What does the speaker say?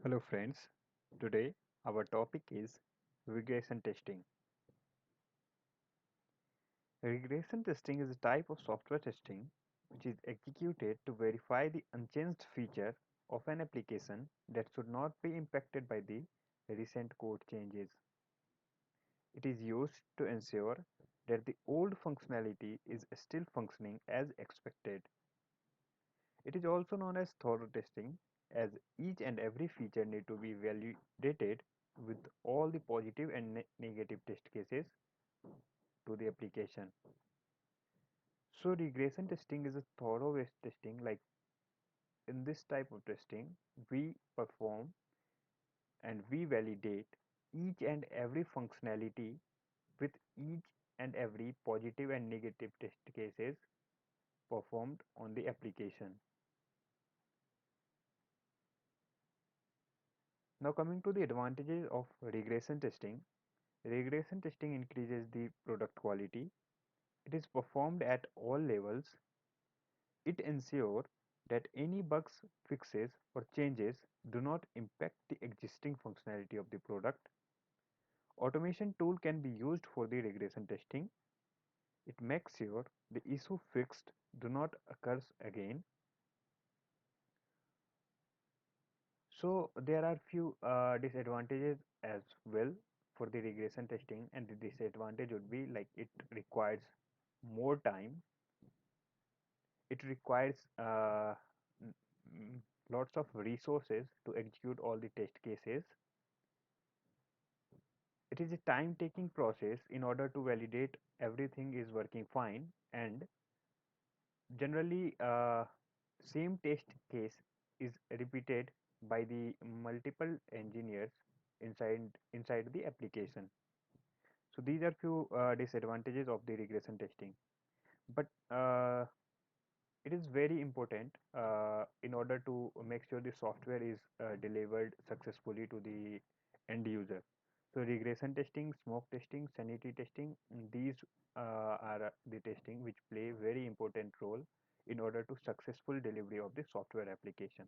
Hello friends, today our topic is regression testing. Regression testing is a type of software testing which is executed to verify the unchanged feature of an application that should not be impacted by the recent code changes. It is used to ensure that the old functionality is still functioning as expected. It is also known as thorough testing, as each and every feature need to be validated with all the positive and negative test cases to the application. So regression testing is a thorough based testing. Like in this type of testing, we perform and we validate each and every functionality with each and every positive and negative test cases performed on the application. Now coming to the advantages of regression testing. Regression testing increases the product quality. It is performed at all levels. It ensures that any bugs, fixes, or changes do not impact the existing functionality of the product. Automation tool can be used for the regression testing. It makes sure the issue fixed do not occur again. So there are few disadvantages as well for the regression testing, and the disadvantage would be like it requires more time. It requires lots of resources to execute all the test cases. It is a time-taking process in order to validate everything is working fine, and generally same test case is repeated by the multiple engineers inside the application. So these are few disadvantages of the regression testing. But it is very important in order to make sure the software is delivered successfully to the end user. So regression testing, smoke testing, sanity testing, these are the testing which play very important role in order to successful delivery of the software application.